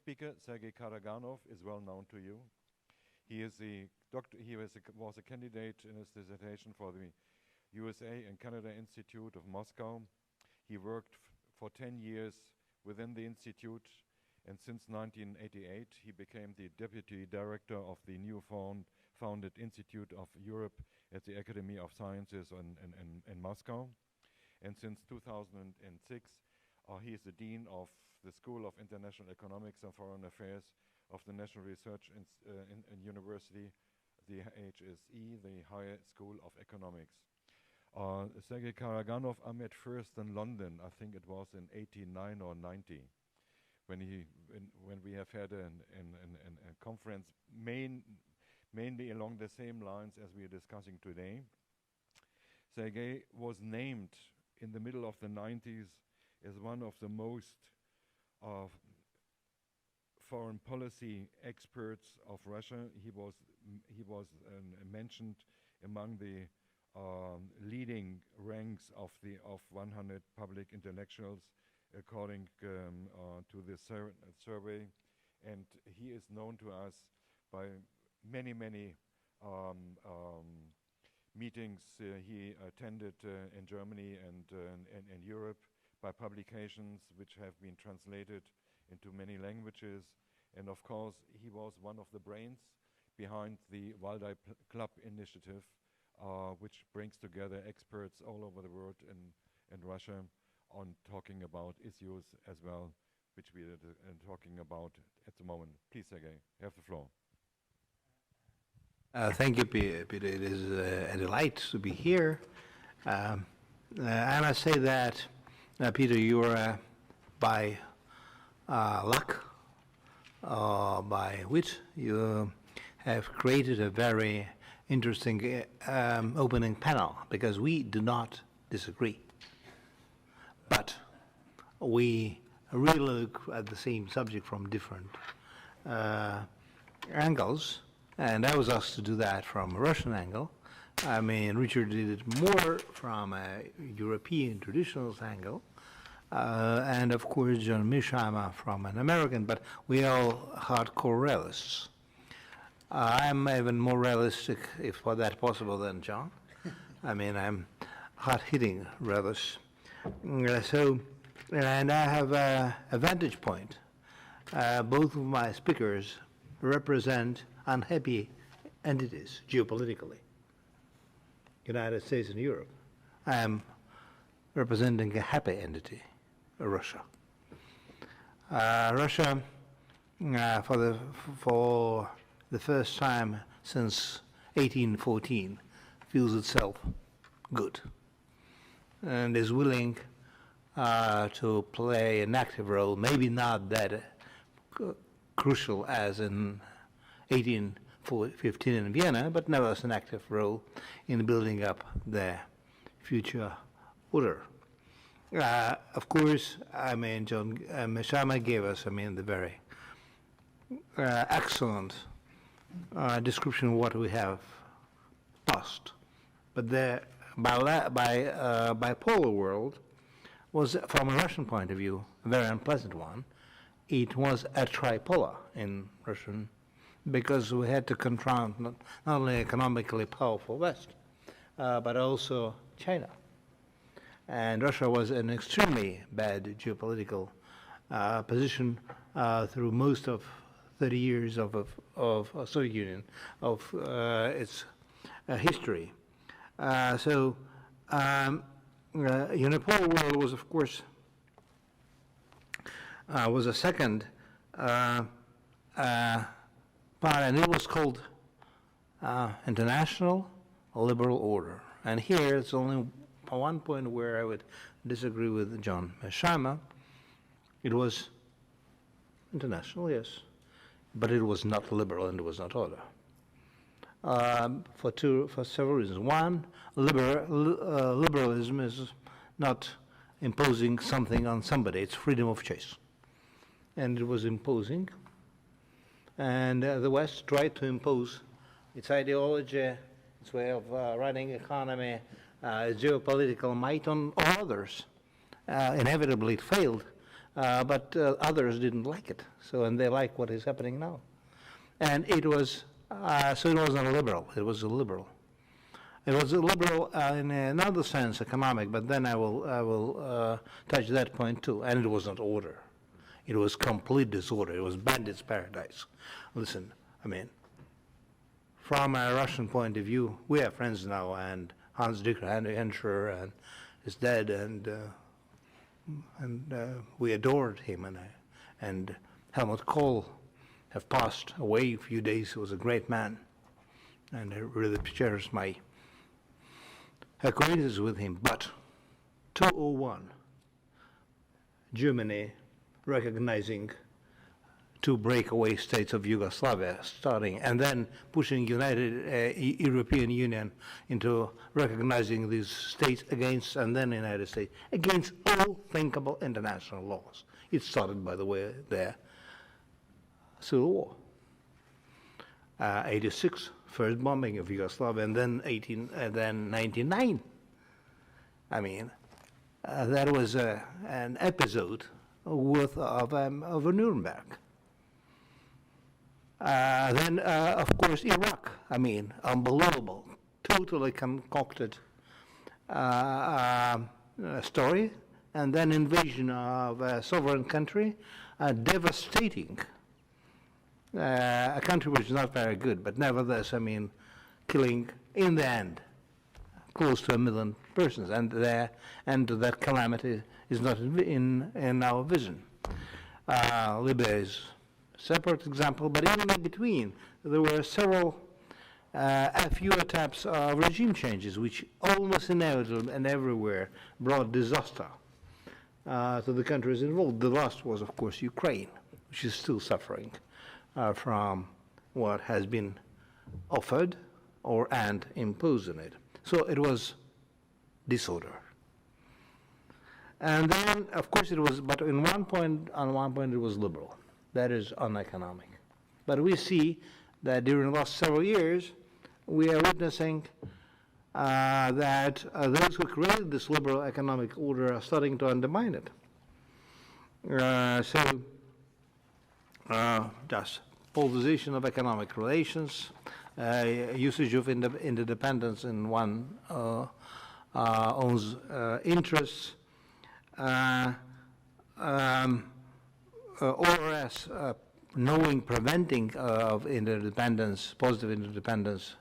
speaker, Sergey Karaganov, is well known to you. He is was a candidate in his dissertation for the USA and Canada Institute of Moscow. He worked for 10 years within the institute, and since 1988 he became the deputy director of the new founded Institute of Europe at the Academy of Sciences in Moscow. And since 2006 he is the dean of the School of International Economics and Foreign Affairs of the National Research University, the HSE, the Higher School of Economics. Sergey Karaganov I met first in London, I think it was in 89 or 90, when we have had a conference mainly along the same lines as we are discussing today. Sergey was named in the middle of the 90s as one of the most foreign policy experts of Russia. He was mentioned among the leading ranks of 100 public intellectuals according to this survey, and he is known to us by many meetings he attended in Germany and in Europe, by publications which have been translated into many languages. And of course, he was one of the brains behind the Waldai Club initiative, which brings together experts all over the world in Russia on talking about issues as well, which we are talking about at the moment. Please, Sergey, you have the floor. Thank you, Peter. It is a delight to be here. I must say that, Peter, you are by luck, by wit, you have created a very interesting opening panel, because we do not disagree. But we really look at the same subject from different angles, and I was asked to do that from a Russian angle. I mean, Richard did it more from a European traditionalist angle, and of course John Mearsheimer from an American, but we are all hardcore realists. I'm even more realistic, if that possible, than John. I mean, I'm hard-hitting realist. And I have a vantage point. Both of my speakers represent unhappy entities geopolitically. United States and Europe. I am representing a happy entity, Russia. Russia, for the first time since 1814, feels itself good and is willing to play an active role, maybe not that crucial as in 1815 in Vienna, but nevertheless an active role in building up their future order. Of course, I mean, John Mearsheimer gave us, I mean, the very excellent description of what we have lost. But the bipolar world was, from a Russian point of view, a very unpleasant one. It was a tripolar in Russian, because we had to confront not only economically powerful West, but also China. And Russia was in an extremely bad geopolitical position through most of 30 years of Soviet Union, of its history. Unipolar world was, of course, was a second part, and it was called International Liberal Order. And here it's only one point where I would disagree with John Mearsheimer. It was international, yes, but it was not liberal and it was not order. For several reasons. One, liberalism is not imposing something on somebody, it's freedom of choice. And it was imposing, and the West tried to impose its ideology, its way of running economy, geopolitical might on all others. Inevitably it failed, but others didn't like it. So, and they like what is happening now. And it was, so it wasn't a liberal, it was a liberal. It was a liberal in another sense, economic, but then I will touch that point too. And it was not order. It was complete disorder. It was bandits' paradise. Listen, I mean, from a Russian point of view, we are friends now, and Hans-Dieter Henscher and is dead, and we adored him, and Helmut Kohl have passed away a few days. He was a great man, and I really cherish my acquaintance with him. But 2001, Germany recognizing two breakaway states of Yugoslavia starting, and then pushing United European Union into recognizing these states against, and then the United States, against all thinkable international laws. It started, by the way, the Civil War. 86, first bombing of Yugoslavia, and then 99. I mean, that was an episode worth of a Nuremberg. Then, of course, Iraq. I mean, unbelievable, totally concocted story, and then invasion of a sovereign country, devastating. A country which is not very good, but nevertheless, I mean, killing in the end close to 1 million persons, and that calamity is not in our vision. Libya is a separate example, but even in between, there were a few attempts of regime changes, which almost inevitably and everywhere brought disaster to the countries involved. The last was, of course, Ukraine, which is still suffering from what has been offered and imposed on it. So it was disorder. And then, of course, it was, but on one point it was liberal. That is uneconomic. But we see that during the last several years, we are witnessing that those who created this liberal economic order are starting to undermine it. Just polarization of economic relations, usage of interdependence in one own's interests, ORS knowing preventing of interdependence, positive interdependence,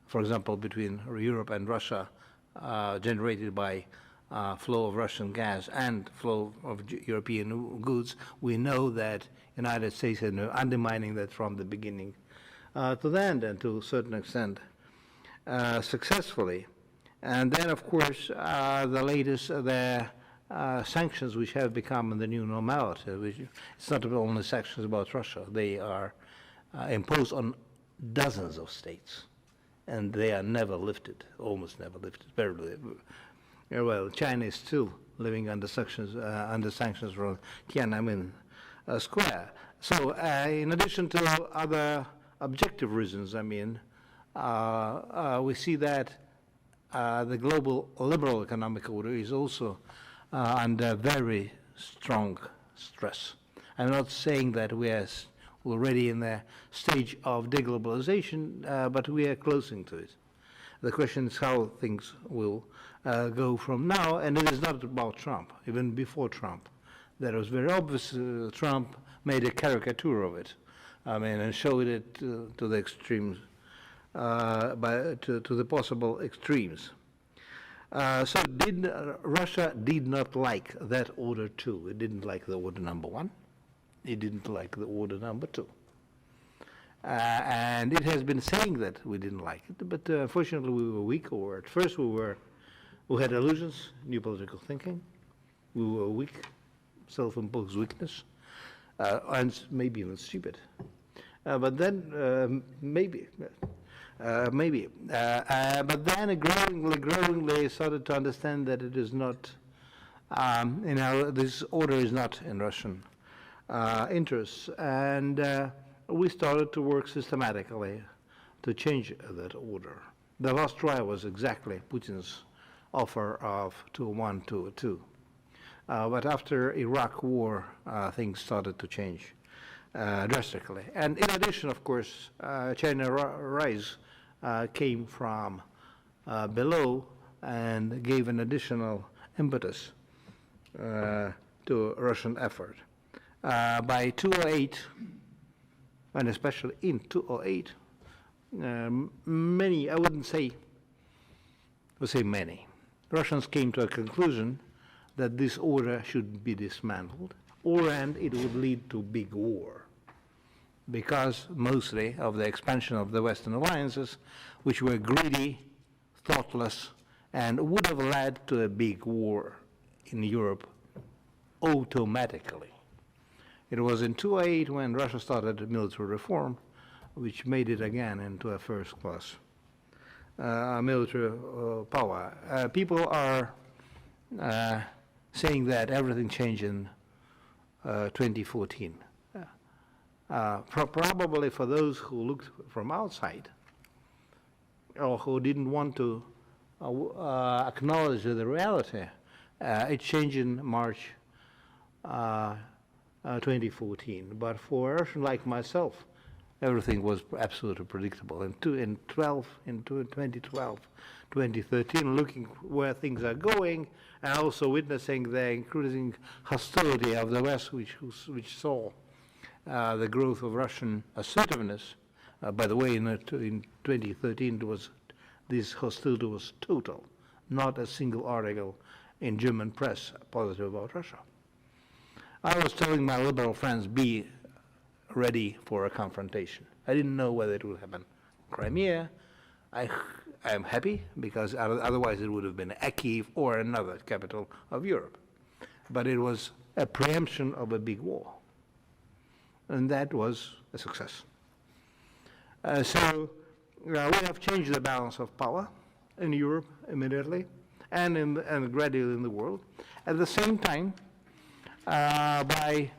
for example, between Europe and Russia, generated by flow of Russian gas and flow of European goods. We know that United States is undermining that from the beginning to the end, and to a certain extent successfully. And then, of course, the latest, sanctions which have become the new normality. It's not only sanctions about Russia. They are imposed on dozens of states, and they are never lifted, almost never lifted. Well, China is still living under sanctions from Tiananmen Square. So, in addition to other objective reasons, I mean, we see that the global liberal economic order is also under very strong stress. I'm not saying that we are already in the stage of deglobalization, but we are closing to it. The question is how things will go from now, and it is not about Trump. Even before Trump, that was very obvious. Trump made a caricature of it, I mean, and showed it to the extremes, to the possible extremes. So Russia did not like that order too. It didn't like the order number one. It didn't like the order number two. And it has been saying that we didn't like it, but unfortunately we were weak. Or at first we had illusions, new political thinking. We were weak, self-imposed weakness, and maybe even stupid. But then maybe. But then growingly started to understand that it is not, this order is not in Russian interests. And we started to work systematically to change that order. The last try was exactly Putin's offer of 2-1, 2-2. But after Iraq War, things started to change drastically. And in addition, of course, China's rise came from below and gave an additional impetus to Russian effort. By 2008, and especially in 2008, many, I would say many, Russians came to a conclusion that this order should be dismantled, and it would lead to big war, because mostly of the expansion of the Western alliances, which were greedy, thoughtless, and would have led to a big war in Europe automatically. It was in 2008 when Russia started military reform, which made it again into a first-class military power. People are saying that everything changed in 2014. Probably for those who looked from outside or who didn't want to acknowledge the reality, it changed in March 2014. But for a Russian like myself, everything was absolutely predictable. In 2012, 2013, looking where things are going, and also witnessing the increasing hostility of the West, which saw the growth of Russian assertiveness. By the way, in 2013, this hostility was total. Not a single article in German press positive about Russia. I was telling my liberal friends, be ready for a confrontation. I didn't know whether it would happen. Crimea, I am happy, because otherwise it would have been Kyiv or another capital of Europe. But it was a preemption of a big war. And that was a success. So we have changed the balance of power in Europe immediately and gradually in the world. At the same time, by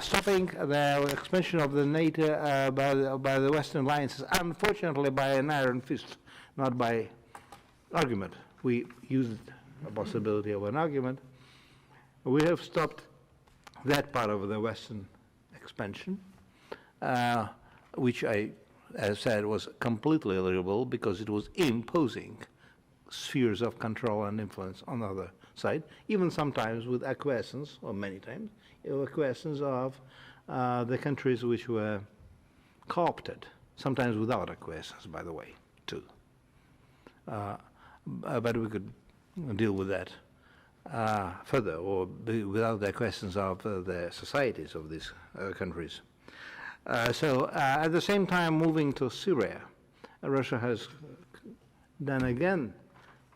stopping the expansion of the NATO by the Western alliances, unfortunately by an iron fist, not by argument. We used a possibility of an argument. We have stopped that part of the Western expansion, which as I said, was completely illegal because it was imposing spheres of control and influence on the other side, even sometimes with acquiescence, or many times, acquiescence of the countries which were co-opted, sometimes without acquiescence, by the way, too. But we could deal with that further, or without the acquiescence of the societies of these countries. So at the same time, moving to Syria, Russia has done again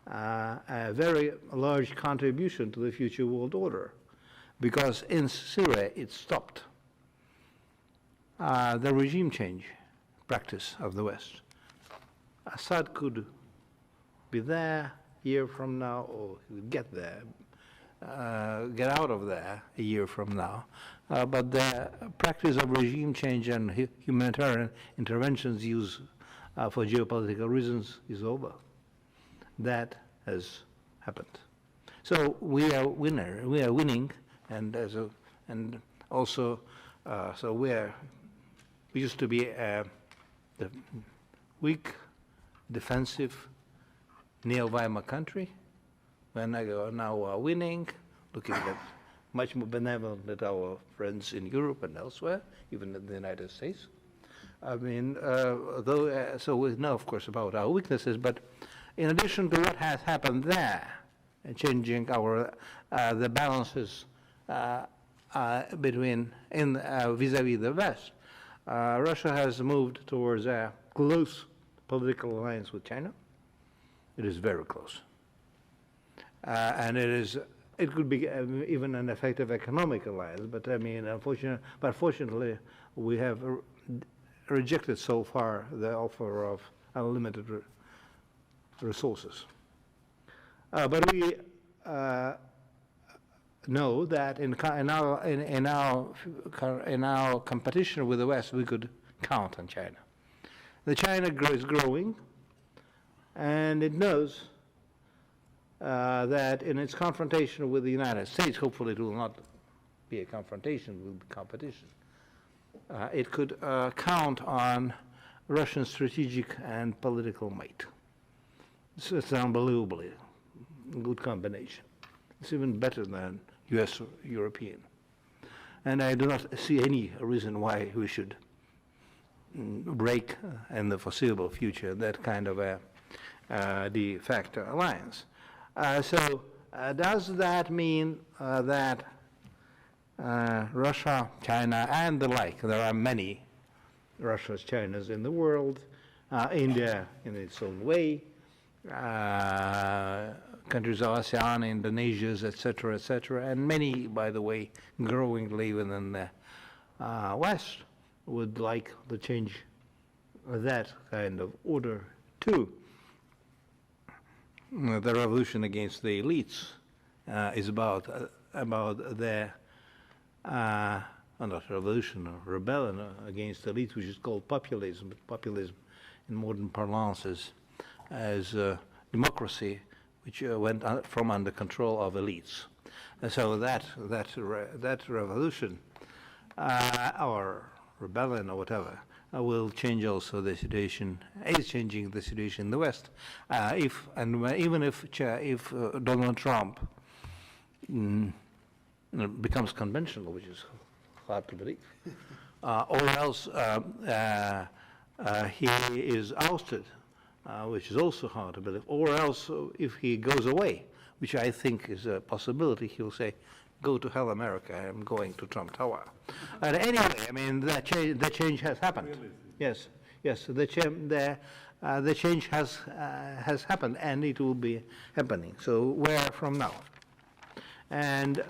a very large contribution to the future world order, because in Syria it stopped the regime change practice of the West. Assad could be there a year from now, or get there, get out of there a year from now. But the practice of regime change and humanitarian interventions used for geopolitical reasons is over. That has happened. So we are winning, and also so we used to be the weak, defensive, neo-Weimar country. When now we are winning, looking at much more benevolent than our friends in Europe and elsewhere, even in the United States. I mean, so we know, of course, about our weaknesses, but in addition to what has happened there, changing our the balances between vis-a-vis the West, Russia has moved towards a close political alliance with China. It is very close, and it could be even an effective economic alliance. But I mean, fortunately, we have rejected so far the offer of unlimited resources. But we know that in our competition with the West, we could count on China. The China is growing, and it knows that in its confrontation with the United States, hopefully it will not be a confrontation, it will be competition. It could count on Russian strategic and political might. It's an unbelievably good combination. It's even better than US or European. And I do not see any reason why we should break in the foreseeable future that kind of a de facto alliance. So does that mean that Russia, China, and the like, there are many Russias, Chinas in the world, India in its own way, countries of ASEAN, Indonesia's, etc., and many, by the way, growingly within the West, would like to change that kind of order too. The revolution against the elites is about their not revolution or rebellion against the elites, which is called populism. But populism, in modern parlance, is as democracy, which went from under control of elites. And so that revolution or rebellion or whatever will change also the situation. Is changing the situation in the West. Even if Donald Trump becomes conventional, which is hard to believe, or else he is ousted, which is also hard to believe, or else if he goes away, which I think is a possibility, he'll say, "Go to hell, America! I'm going to Trump Tower." And anyway, I mean, the change has happened. Really? Yes, the change has happened, and it will be happening. So where from now? And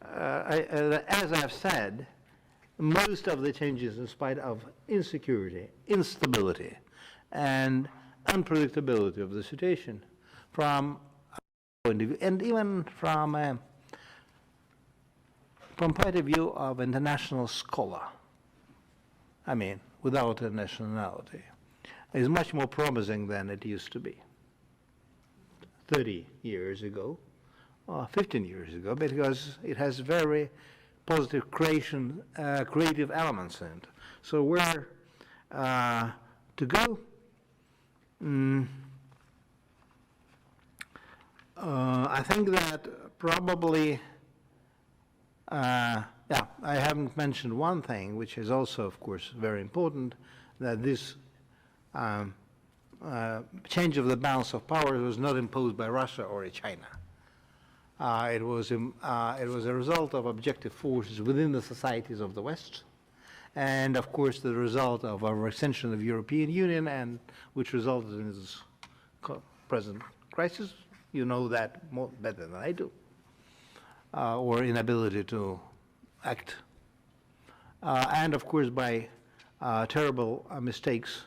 as I've said, most of the changes, in spite of insecurity, instability, and unpredictability of the situation, from a point of view, and even from point of view of international scholar, I mean, without a nationality, is much more promising than it used to be 30 years ago, or 15 years ago, because it has very positive creative elements in it. So where to go? I think that probably, I haven't mentioned one thing, which is also, of course, very important, that this change of the balance of power was not imposed by Russia or China. It was a result of objective forces within the societies of the West, and of course the result of our extension of the European Union, and which resulted in this present crisis. You know that more better than I do, or inability to act, and of course by terrible mistakes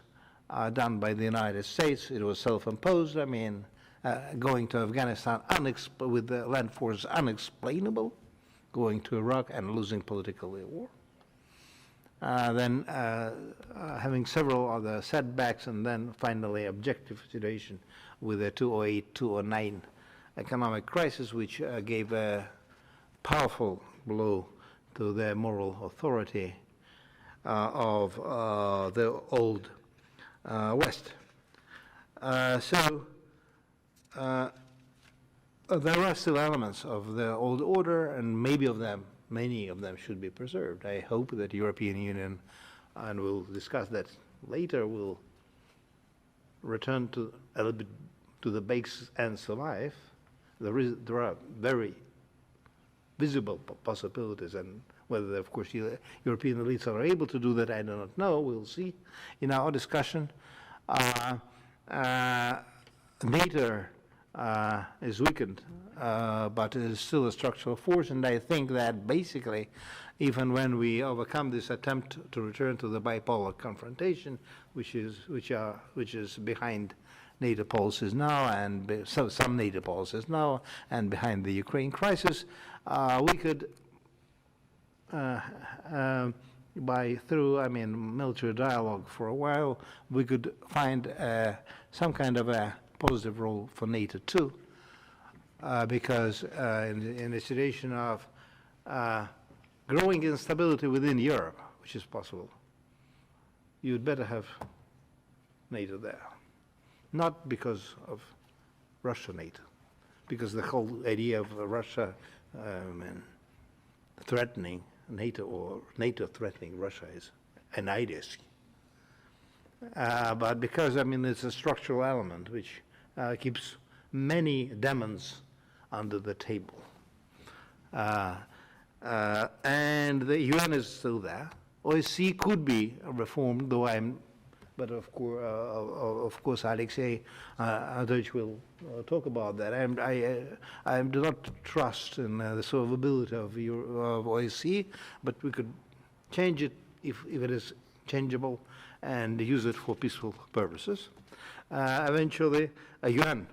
done by the United States. It was self-imposed. I mean, going to Afghanistan with the land forces unexplainable, going to Iraq and losing politically war. Then having several other setbacks, and then finally objective situation with the 2008-2009 economic crisis, which gave a powerful blow to the moral authority of the old West. There are still elements of the old order, and many of them should be preserved. I hope that the European Union, and we'll discuss that later, will return to a little bit to the base ends of life. There are very visible possibilities, and whether, of course, European elites are able to do that, I do not know. We'll see in our discussion. NATO is weakened, but it is still a structural force, and I think that basically, even when we overcome this attempt to return to the bipolar confrontation, which is behind NATO policies now, and some NATO policies now, and behind the Ukraine crisis, we could, through military dialogue for a while, we could find some kind of a positive role for NATO too, because in a situation of growing instability within Europe, which is possible, you'd better have NATO there. Not because of Russia NATO, because the whole idea of Russia threatening NATO or NATO threatening Russia is an idiocy. But because, I mean, it's a structural element which keeps many demons under the table. And the UN is still there. OSCE could be reformed, though but of course, Alexei Deutsch will talk about that. I do not trust in the survivability of OSCE, but we could change it if it is changeable and use it for peaceful purposes. Eventually, UN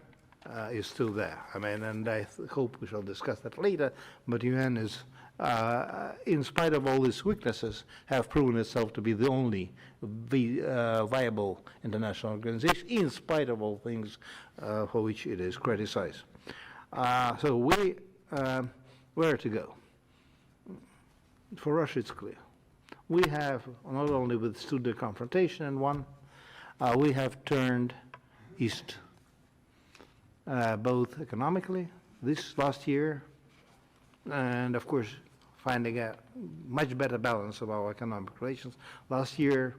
is still there. I mean, and I hope we shall discuss that later, but UN is, in spite of all its weaknesses, have proven itself to be the only viable international organization, in spite of all things for which it is criticized. So where to go? For Russia, it's clear. We have not only withstood the confrontation and won, we have turned east, both economically, this last year, and of course, finding a much better balance of our economic relations. Last year,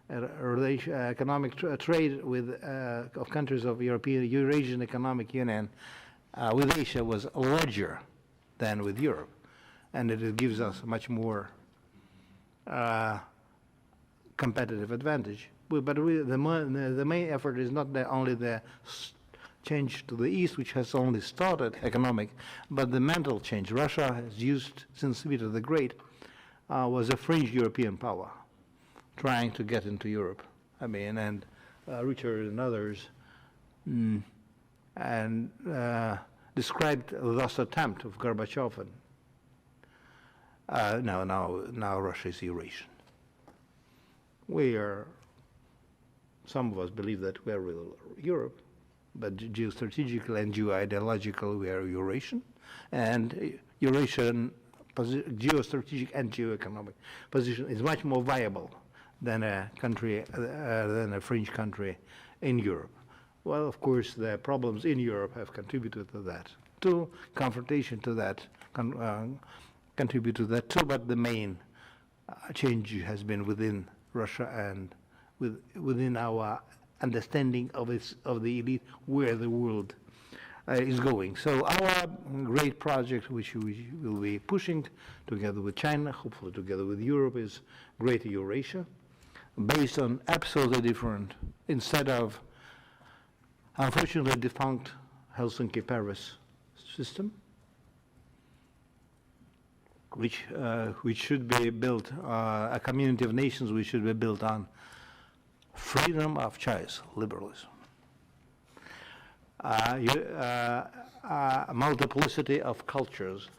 economic trade with of countries of Eurasian Economic Union with Asia was larger than with Europe, and it gives us much more competitive advantage. But the main effort is not only the change to the east, which has only started economic, but the mental change. Russia has used, since Peter the Great, was a fringe European power, trying to get into Europe. I mean, and Richard and others, and described the last attempt of Gorbachev. And now Russia is Eurasian. Some of us believe that we are real Europe, but geostrategically and geoideologically we are Eurasian, and Eurasian geostrategic and geoeconomic position is much more viable than a country, than a fringe country in Europe. Well, of course, the problems in Europe have contributed to that, too. Confrontation to that contribute to that too, but the main change has been within Russia and within our understanding of the elite, where the world is going. So our great project, which we will be pushing together with China, hopefully together with Europe, is Greater Eurasia, based on absolutely different, instead of unfortunately defunct Helsinki-Paris system, which should be built, a community of nations which should be built on freedom of choice, liberalism, multiplicity of cultures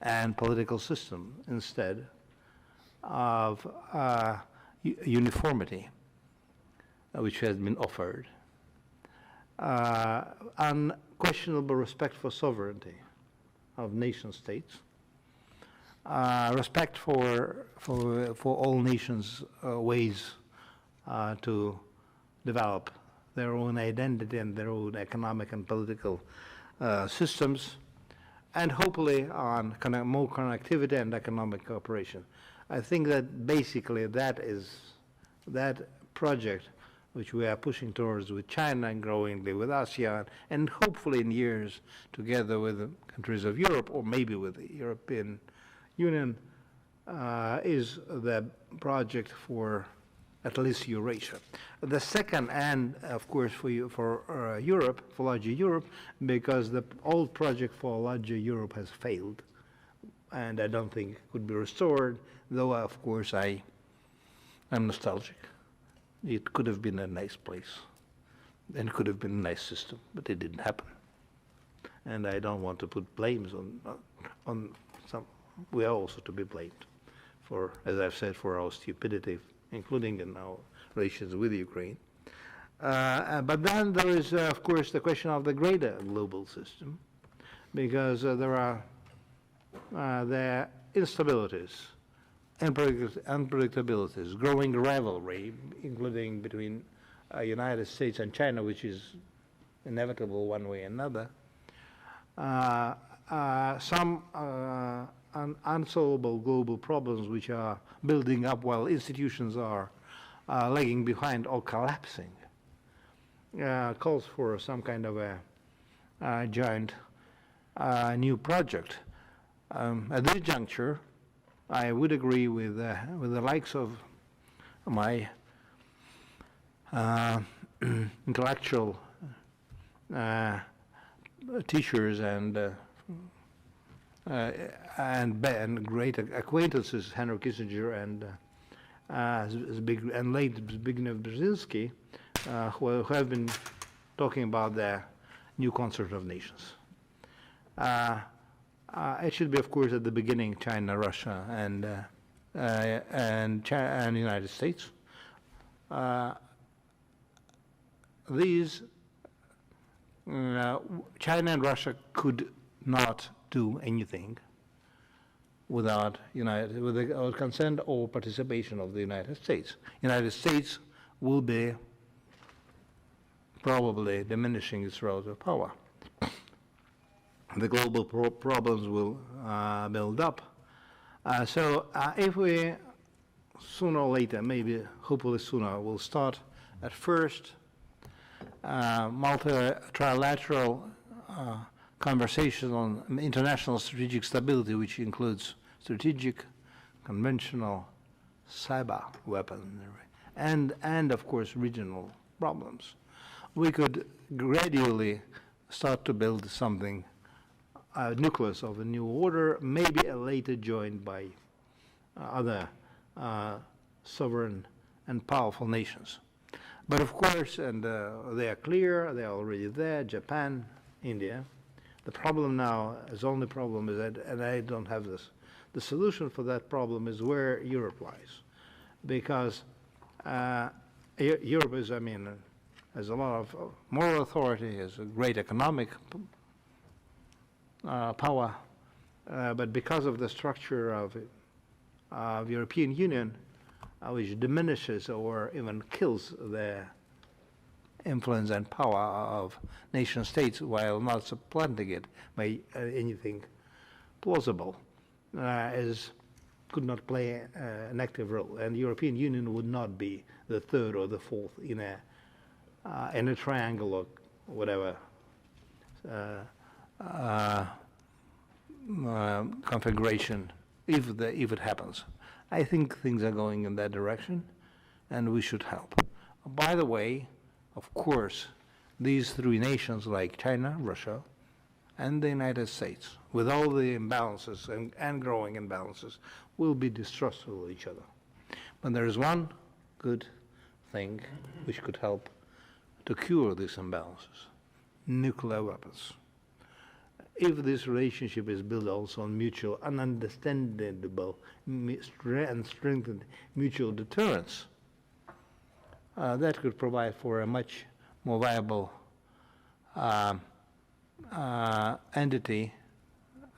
and political system instead of uniformity, which has been offered, unquestionable respect for sovereignty of nation states, respect for all nations' ways to develop their own identity and their own economic and political systems, and hopefully on more connectivity and economic cooperation. I think that basically that project which we are pushing towards with China and growingly with ASEAN, and hopefully in years together with the countries of Europe, or maybe with the European Union, is the project for at least Eurasia. The second, and of course for Europe, for larger Europe, because the old project for larger Europe has failed, and I don't think it could be restored, though of course I'm nostalgic. It could have been a nice place, and it could have been a nice system, but it didn't happen. And I don't want to put blames on some. We are also to be blamed for, as I've said, for our stupidity, including in our relations with Ukraine. But then there is, of course, the question of the greater global system, because there are instabilities, unpredictabilities, growing rivalry, including between United States and China, which is inevitable one way or another. Some unsolvable global problems which are building up while institutions are lagging behind or collapsing. Calls for some kind of a joint new project. At this juncture, I would agree with the likes of my intellectual teachers and great acquaintances, Henry Kissinger and late Zbigniew Brzezinski, who have been talking about the new concert of nations. It should be, of course, at the beginning, China, Russia, and the United States. China and Russia could not do anything without the consent or participation of the United States. United States will be probably diminishing its relative power. The global problems will build up. So if we sooner or later, maybe hopefully sooner, will start at first trilateral conversations on international strategic stability, which includes strategic, conventional, cyber weaponry, and of course regional problems, we could gradually start to build something, a nucleus of a new order, maybe later joined by other sovereign and powerful nations. But of course, and they are clear, they are already there, Japan, India. The problem now, the only problem is that, and I don't have this, the solution for that problem is where Europe lies. Because Europe is, has a lot of moral authority, has a great economic power, but because of the structure of European Union, which diminishes or even kills the influence and power of nation states while not supplanting it by anything plausible, could not play an active role. And the European Union would not be the third or the fourth in a triangle or whatever configuration if it happens. I think things are going in that direction, and we should help. By the way, of course, these three nations like China, Russia, and the United States, with all the imbalances and growing imbalances, will be distrustful of each other. But there is one good thing which could help to cure these imbalances: nuclear weapons. If this relationship is built also on mutual and understandable and strengthened mutual deterrence, that could provide for a much more viable entity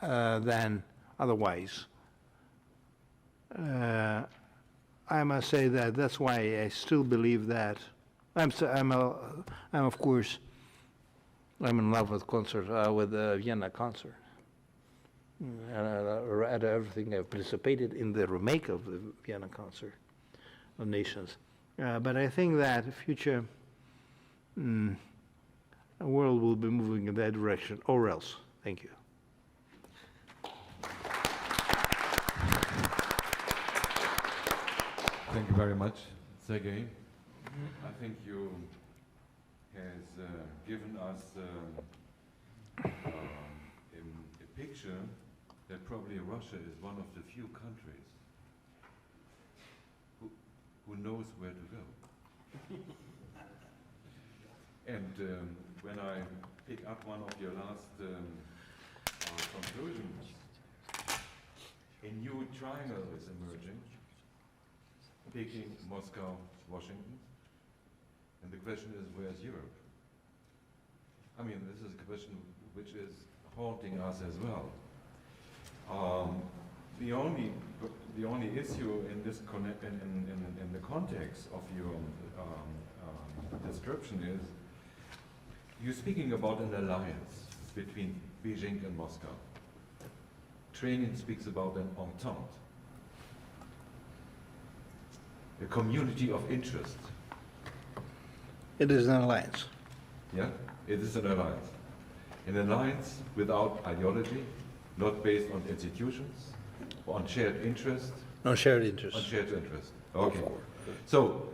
than otherwise. I must say that that's why I still believe that I'm of course in love with with the Vienna concert. At everything, I've participated in the remake of the Vienna concert of nations. But I think that future world will be moving in that direction, or else. Thank you. Thank you very much, Sergey. I think you has given us a picture that probably Russia is one of the few countries who knows where to go. And when I pick up one of your last conclusions, a new triangle is emerging, Peking, Moscow, Washington. And the question is, where's Europe? I mean, this is a question which is haunting us as well. The only issue in this in the context of your description is you're speaking about an alliance between Beijing and Moscow. Trainin speaks about an entente, a community of interest. It is an alliance. Yeah, it is an alliance. An alliance without ideology, not based on institutions, on shared interest. No shared interest. On shared interest. Okay. So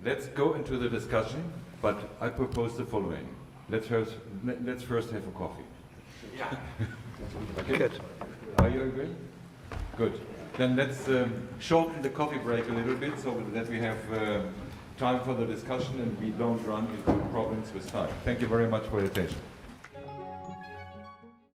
let's go into the discussion, but I propose the following. Let's first have a coffee. Yeah. Okay. Good. Are you agree? Good. Then let's shorten the coffee break a little bit so that we have time for the discussion and we don't run into problems with time. Thank you very much for your attention.